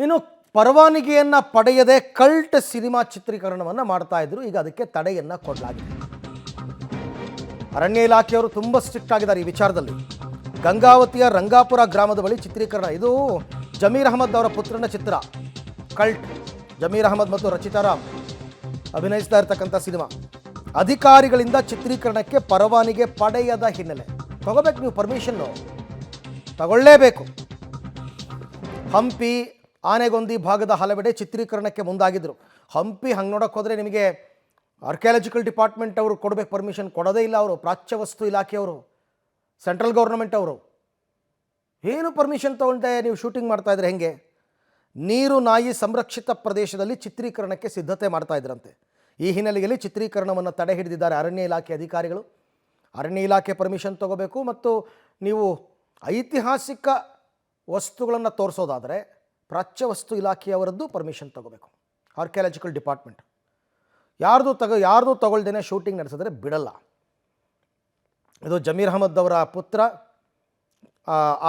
ಇನ್ನು ಪರವಾನಗಿಯನ್ನು ಪಡೆಯದೆ ಕಲ್ಟ್ ಸಿನಿಮಾ ಚಿತ್ರೀಕರಣವನ್ನು ಮಾಡ್ತಾ ಇದ್ರು. ಈಗ ಅದಕ್ಕೆ ತಡೆಯನ್ನು ಕೊಡಲಾಗಿದೆ. ಅರಣ್ಯ ಇಲಾಖೆಯವರು ತುಂಬ ಸ್ಟ್ರಿಕ್ಟ್ ಆಗಿದ್ದಾರೆ ಈ ವಿಚಾರದಲ್ಲಿ. ಗಂಗಾವತಿಯ ರಂಗಾಪುರ ಗ್ರಾಮದ ಬಳಿ ಚಿತ್ರೀಕರಣ. ಇದು ಜಮೀರ್ ಅಹಮದ್ ಅವರ ಪುತ್ರನ ಚಿತ್ರ ಕಲ್ಟ್. ಜಮೀರ್ ಅಹಮದ್ ಮತ್ತು ರಚಿತಾ ರಾಮ್ ಅಭಿನಯಿಸ್ತಾ ಇರ್ತಕ್ಕಂಥ ಸಿನಿಮಾ. ಅಧಿಕಾರಿಗಳಿಂದ ಚಿತ್ರೀಕರಣಕ್ಕೆ ಪರವಾನಗಿ ಪಡೆಯದ ಹಿನ್ನೆಲೆ. ತಗೋಬೇಕು, ನೀವು ಪರ್ಮಿಷನ್ನು ತಗೊಳ್ಳೇಬೇಕು. ಹಂಪಿ ಆನೆಗೊಂದಿ ಭಾಗದ ಹಲವೆಡೆ ಚಿತ್ರೀಕರಣಕ್ಕೆ ಮುಂದಾಗಿದ್ದರು. ಹಂಪಿ ಹಂಗೆ ನೋಡೋಕೆ ಹೋದರೆ ನಿಮಗೆ ಆರ್ಕಿಯಾಲಜಿಕಲ್ ಡಿಪಾರ್ಟ್ಮೆಂಟ್ ಅವರು ಕೊಡಬೇಕು ಪರ್ಮಿಷನ್, ಕೊಡೋದೇ ಇಲ್ಲ ಅವರು. ಪ್ರಾಚ್ಯ ವಸ್ತು ಇಲಾಖೆಯವರು, ಸೆಂಟ್ರಲ್ ಗೌರ್ನಮೆಂಟ್ ಅವರು ಏನು ಪರ್ಮಿಷನ್ ತೊಗೊಂಡೆ ನೀವು ಶೂಟಿಂಗ್ ಮಾಡ್ತಾಯಿದ್ರೆ ಹೆಂಗೆ? ನೀರು ನಾಯಿ ಸಂರಕ್ಷಿತ ಪ್ರದೇಶದಲ್ಲಿ ಚಿತ್ರೀಕರಣಕ್ಕೆ ಸಿದ್ಧತೆ ಮಾಡ್ತಾ ಇದ್ರಂತೆ. ಈ ಹಿನ್ನೆಲೆಯಲ್ಲಿ ಚಿತ್ರೀಕರಣವನ್ನು ತಡೆ ಹಿಡಿದಿದ್ದಾರೆ ಅರಣ್ಯ ಇಲಾಖೆ ಅಧಿಕಾರಿಗಳು. ಅರಣ್ಯ ಇಲಾಖೆ ಪರ್ಮಿಷನ್ ತೊಗೋಬೇಕು ಮತ್ತು ನೀವು ಐತಿಹಾಸಿಕ ವಸ್ತುಗಳನ್ನು ತೋರಿಸೋದಾದರೆ ಪ್ರಾಚ್ಯ ವಸ್ತು ಇಲಾಖೆಯವರದ್ದು ಪರ್ಮಿಷನ್ ತೊಗೋಬೇಕು, ಆರ್ಕಿಯಾಲಜಿಕಲ್ ಡಿಪಾರ್ಟ್ಮೆಂಟ್. ಯಾರ್ದು ತಗೊಳ್ದೇನೆ ಶೂಟಿಂಗ್ ನಡೆಸಿದ್ರೆ ಬಿಡಲ್ಲ. ಇದು ಜಮೀರ್ ಅಹಮದ್ ಅವರ ಪುತ್ರ,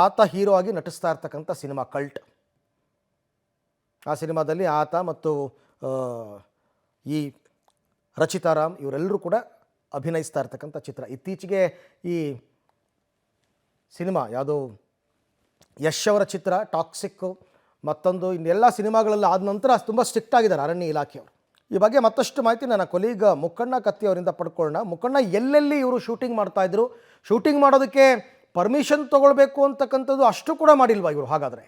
ಆತ ಹೀರೋ ಆಗಿ ನಟಿಸ್ತಾ ಇರ್ತಕ್ಕಂಥ ಸಿನಿಮಾ ಕಲ್ಟ್. ಆ ಸಿನಿಮಾದಲ್ಲಿ ಆತ ಮತ್ತು ಈ ರಚಿತಾ ರಾಮ್ ಇವರೆಲ್ಲರೂ ಕೂಡ ಅಭಿನಯಿಸ್ತಾ ಇರ್ತಕ್ಕಂಥ ಚಿತ್ರ. ಇತ್ತೀಚೆಗೆ ಈ ಸಿನಿಮಾ ಯಾವುದು ಯಶ್ ಅವರ ಚಿತ್ರ ಟಾಕ್ಸಿಕ್ಕು, ಮತ್ತೊಂದು ಇನ್ನೆಲ್ಲ ಸಿನಿಮಾಗಳೆಲ್ಲ ಆದ ನಂತರ ತುಂಬ ಸ್ಟ್ರಿಕ್ಟ್ ಆಗಿದ್ದಾರೆ ಅರಣ್ಯ ಇಲಾಖೆಯವರು. ಈ ಬಗ್ಗೆ ಮತ್ತಷ್ಟು ಮಾಹಿತಿ ನನ್ನ ಕೊಲೀಗ ಮುಕ್ಕಣ್ಣ ಕತ್ತಿ ಅವರಿಂದ ಪಡ್ಕೊಳ್ಳೋಣ. ಮುಕ್ಕಣ್ಣ, ಎಲ್ಲೆಲ್ಲಿ ಇವರು ಶೂಟಿಂಗ್ ಮಾಡ್ತಾಯಿದ್ರು? ಶೂಟಿಂಗ್ ಮಾಡೋದಕ್ಕೆ ಪರ್ಮಿಷನ್ ತೊಗೊಳ್ಬೇಕು ಅಂತಕ್ಕಂಥದ್ದು ಅಷ್ಟು ಕೂಡ ಮಾಡಿಲ್ವಾ ಇವರು ಹಾಗಾದರೆ?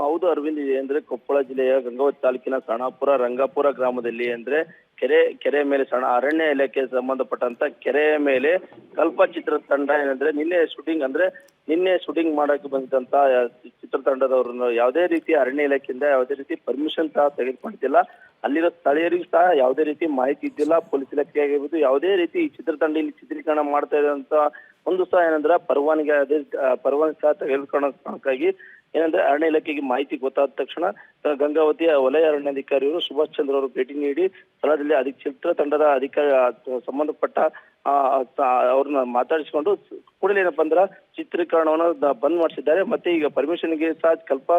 ಹೌದು ಅರವಿಂದ್, ಅಂದ್ರೆ ಕೊಪ್ಪಳ ಜಿಲ್ಲೆಯ ಗಂಗಾವತಿ ತಾಲೂಕಿನ ಸಣಾಪುರ ರಂಗಾಪುರ ಗ್ರಾಮದಲ್ಲಿ ಅಂದ್ರೆ ಕೆರೆ ಮೇಲೆ ಅರಣ್ಯ ಇಲಾಖೆ ಸಂಬಂಧಪಟ್ಟಂತ ಕೆರೆಯ ಮೇಲೆ ಕಲ್ಪ ಚಿತ್ರತಂಡ ಏನಂದ್ರೆ ನಿನ್ನೆ ಶೂಟಿಂಗ್ ಮಾಡಕ್ಕೆ ಬಂದಂತ ಚಿತ್ರತಂಡದವ್ರನ್ನ ಯಾವುದೇ ರೀತಿ ಅರಣ್ಯ ಇಲಾಖೆಯಿಂದ ಯಾವುದೇ ರೀತಿ ಪರ್ಮಿಷನ್ ಸಹ ತೆಗೆದುಕೊಂಡಿದ್ದಿಲ್ಲ. ಅಲ್ಲಿರೋ ಸ್ಥಳೀಯರಿಗೂ ಸಹ ಯಾವುದೇ ರೀತಿ ಮಾಹಿತಿ ಇದ್ದಿಲ್ಲ. ಪೊಲೀಸ್ ಇಲಾಖೆ ಆಗಿರ್ಬೋದು ಯಾವುದೇ ರೀತಿ ಈ ಚಿತ್ರತಂಡ ಇಲ್ಲಿ ಚಿತ್ರೀಕರಣ ಮಾಡ್ತಾ ಇದ್ದಂತ ಒಂದು ಸಹ ಏನಂದ್ರೆ ಪರವಾನಗಿ ಸಹ ತೆಗೆದುಕೊಳ್ಳೋಕ್ಕಾಗಿ ಏನಂದ್ರೆ ಅರಣ್ಯ ಇಲಾಖೆಗೆ ಮಾಹಿತಿ ಗೊತ್ತಾದ ತಕ್ಷಣ ಗಂಗಾವತಿಯ ವಲಯ ಅರಣ್ಯಾಧಿಕಾರಿಗಳು ಸುಭಾಷ್ ಚಂದ್ರ ಅವರು ಭೇಟಿ ನೀಡಿ ಸ್ಥಳದಲ್ಲಿ ಚಿತ್ರತಂಡದ ಅಧಿಕಾರಿ ಸಂಬಂಧಪಟ್ಟ ಅವ್ರನ್ನ ಮಾತಾಡಿಸಿಕೊಂಡು ಕೂಡಲೇ ಏನಪ್ಪಾ ಅಂದ್ರೆ ಚಿತ್ರೀಕರಣವನ್ನು ಬಂದ್ ಮಾಡಿಸಿದ್ದಾರೆ. ಮತ್ತೆ ಈಗ ಪರ್ಮಿಷನ್ಗೆ ಸಹ ಕಲ್ಪ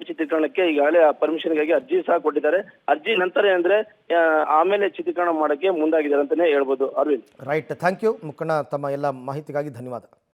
ಚಿತ್ರೀಕರಣಕ್ಕೆ ಈಗಾಗಲೇ ಪರ್ಮಿಷನ್ಗಾಗಿ ಅರ್ಜಿ ಸಹ ಕೊಟ್ಟಿದ್ದಾರೆ. ಅರ್ಜಿ ನಂತರ ಏನಂದ್ರೆ ಆಮೇಲೆ ಚಿತ್ರೀಕರಣ ಮಾಡಕ್ಕೆ ಮುಂದಾಗಿದ್ದಾರೆ ಅಂತಾನೆ ಹೇಳ್ಬೋದು ಅರವಿಂದ್. ರೈಟ್, ಥ್ಯಾಂಕ್ ಯು ಮುಕ್ಕಣ್ಣ. ತಮ್ಮ ಎಲ್ಲ ಮಾಹಿತಿಗಾಗಿ ಧನ್ಯವಾದ.